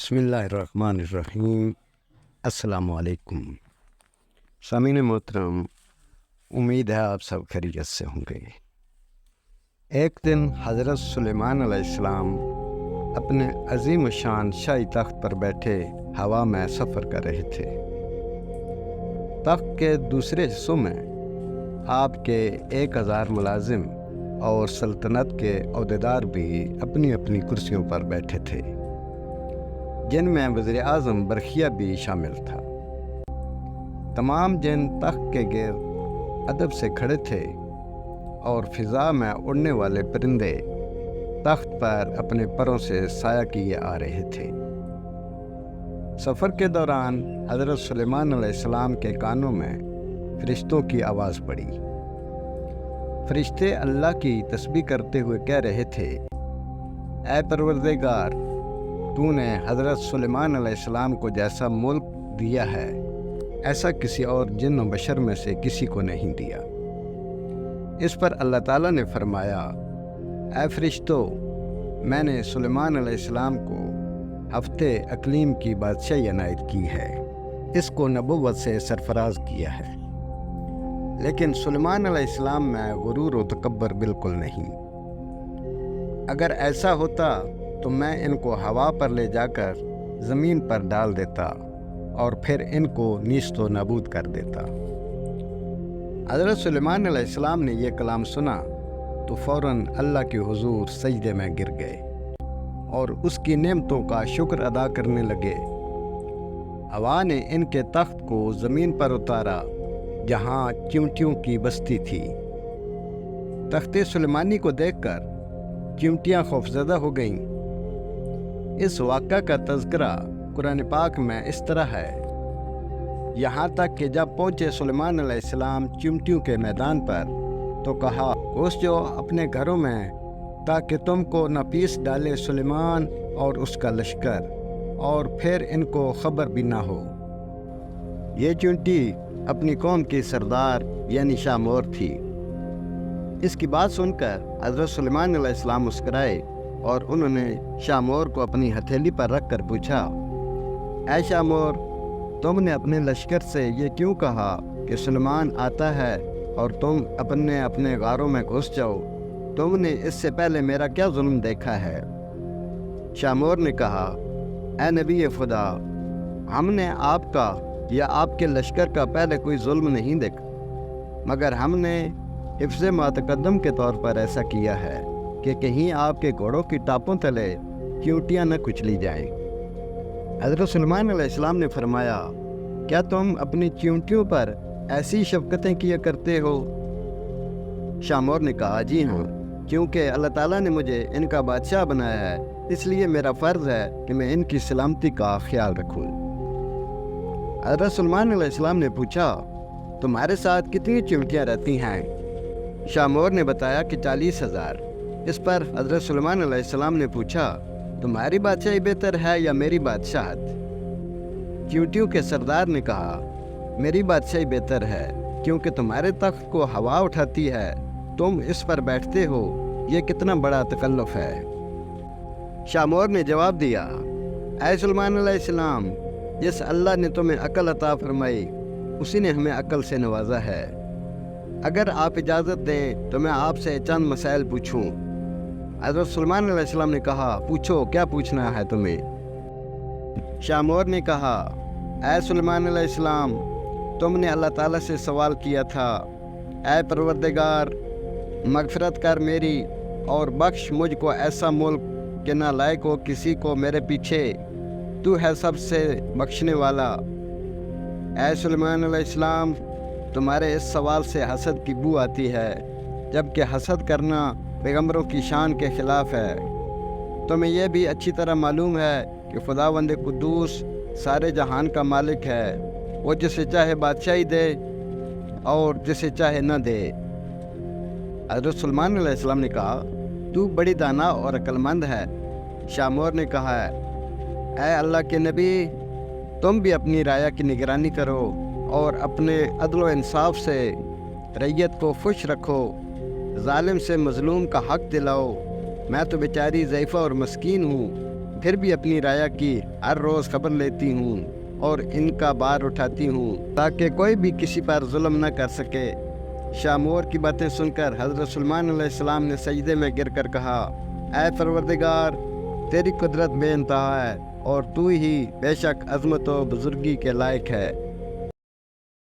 بسم اللہ الرحمن الرحیم۔ السلام علیکم سامعین محترم، امید ہے آپ سب خیریت سے ہوں گے۔ ایک دن حضرت سلیمان علیہ السلام اپنے عظیم الشان شاہی تخت پر بیٹھے ہوا میں سفر کر رہے تھے۔ تخت کے دوسرے حصوں میں آپ کے 1000 ملازم اور سلطنت کے عہدیدار بھی اپنی اپنی کرسیوں پر بیٹھے تھے، جن میں وزیر اعظم برقیہ بھی شامل تھا۔ تمام جن تخت کے گرد ادب سے کھڑے تھے اور فضا میں اڑنے والے پرندے تخت پر اپنے پروں سے سایہ کیے آ رہے تھے۔ سفر کے دوران حضرت سلیمان علیہ السلام کے کانوں میں فرشتوں کی آواز پڑی۔ فرشتے اللہ کی تسبیح کرتے ہوئے کہہ رہے تھے، اے پروردگار، تو نے حضرت سلیمان علیہ السلام کو جیسا ملک دیا ہے ایسا کسی اور جن و بشر میں سے کسی کو نہیں دیا۔ اس پر اللہ تعالیٰ نے فرمایا، اے فرشتو، میں نے سلیمان علیہ السلام کو ہفتے اقلیم کی بادشاہی عنایت کی ہے، اس کو نبوت سے سرفراز کیا ہے۔ لیکن سلیمان علیہ السلام میں غرور و تکبر بالکل نہیں۔ اگر ایسا ہوتا تو میں ان کو ہوا پر لے جا کر زمین پر ڈال دیتا اور پھر ان کو نیست و نابود کر دیتا۔ حضرت سلیمان علیہ السلام نے یہ کلام سنا تو فوراً اللہ کے حضور سجدے میں گر گئے اور اس کی نعمتوں کا شکر ادا کرنے لگے۔ ہوا نے ان کے تخت کو زمین پر اتارا جہاں چیونٹیوں کی بستی تھی۔ تخت سلیمانی کو دیکھ کر چیونٹیاں خوفزدہ ہو گئیں۔ اس واقعہ کا تذکرہ قرآن پاک میں اس طرح ہے، یہاں تک کہ جب پہنچے سلیمان علیہ السلام چیونٹیوں کے میدان پر تو کہا، گھس جاؤ اپنے گھروں میں تاکہ تم کو نہ پیس ڈالے سلیمان اور اس کا لشکر، اور پھر ان کو خبر بھی نہ ہو۔ یہ چیونٹی اپنی قوم کی سردار یعنی شامور تھی۔ اس کی بات سن کر حضرت سلیمان علیہ السلام مسکرائے اور انہوں نے شامور کو اپنی ہتھیلی پر رکھ کر پوچھا، اے شامور، تم نے اپنے لشکر سے یہ کیوں کہا کہ سلیمان آتا ہے اور تم اپنے غاروں میں گھس جاؤ؟ تم نے اس سے پہلے میرا کیا ظلم دیکھا ہے؟ شامور نے کہا، اے نبی خدا، ہم نے آپ کا یا آپ کے لشکر کا پہلے کوئی ظلم نہیں دیکھا، مگر ہم نے حفظ متقدم کے طور پر ایسا کیا ہے کہ کہیں آپ کے گھوڑوں کی ٹاپوں تلے چیونٹیاں نہ کچلی جائیں۔ حضرت سلیمان علیہ السلام نے فرمایا، کیا تم اپنی چیونٹیوں پر ایسی شفقتیں کیا کرتے ہو؟ شامور نے کہا، جی ہاں، کیونکہ اللہ تعالیٰ نے مجھے ان کا بادشاہ بنایا ہے، اس لیے میرا فرض ہے کہ میں ان کی سلامتی کا خیال رکھوں۔ حضرت سلیمان علیہ السلام نے پوچھا، تمہارے ساتھ کتنی چیونٹیاں رہتی ہیں؟ شامور نے بتایا کہ 40,000۔ اس پر حضرت سلیمان علیہ السلام نے پوچھا، تمہاری بادشاہی بہتر ہے یا میری بادشاہت؟ چیونٹیوں کے سردار نے کہا، میری بادشاہی بہتر ہے، کیونکہ تمہارے تخت کو ہوا اٹھاتی ہے، تم اس پر بیٹھتے ہو، یہ کتنا بڑا تکلف ہے۔ شامور نے جواب دیا، اے سلیمان علیہ السلام، جس اللہ نے تمہیں عقل عطا فرمائی اسی نے ہمیں عقل سے نوازا ہے۔ اگر آپ اجازت دیں تو میں آپ سے چند مسائل پوچھوں۔ حضرت سلیمان علیہ السلام نے کہا، پوچھو، کیا پوچھنا ہے تمہیں؟ شامور نے کہا، اے سلیمان علیہ السلام، تم نے اللہ تعالیٰ سے سوال کیا تھا، اے پروردگار، مغفرت کر میری اور بخش مجھ کو ایسا ملک کہ نہ لائق ہو کسی کو میرے پیچھے، تو ہے سب سے بخشنے والا۔ اے سلیمان علیہ السلام، تمہارے اس سوال سے حسد کی بو آتی ہے، جبکہ حسد کرنا پیغمبروں کی شان کے خلاف ہے۔ تمہیں یہ بھی اچھی طرح معلوم ہے کہ خداوند قدوس سارے جہان کا مالک ہے، وہ جسے چاہے بادشاہی دے اور جسے چاہے نہ دے۔ حضرت سلیمان علیہ السلام نے کہا، تو بڑی دانا اور عقل مند ہے۔ شامور نے کہا، اے اللہ کے نبی، تم بھی اپنی رعایا کی نگرانی کرو اور اپنے عدل و انصاف سے رعیت کو خوش رکھو، ظالم سے مظلوم کا حق دلاؤ۔ میں تو بیچاری ضعیفہ اور مسکین ہوں، پھر بھی اپنی رعایا کی ہر روز خبر لیتی ہوں اور ان کا بار اٹھاتی ہوں تاکہ کوئی بھی کسی پر ظلم نہ کر سکے۔ شامور کی باتیں سن کر حضرت سلیمان علیہ السلام نے سجدے میں گر کر کہا، اے پروردگار، تیری قدرت بے انتہا ہے اور تو ہی بے شک عظمت و بزرگی کے لائق ہے۔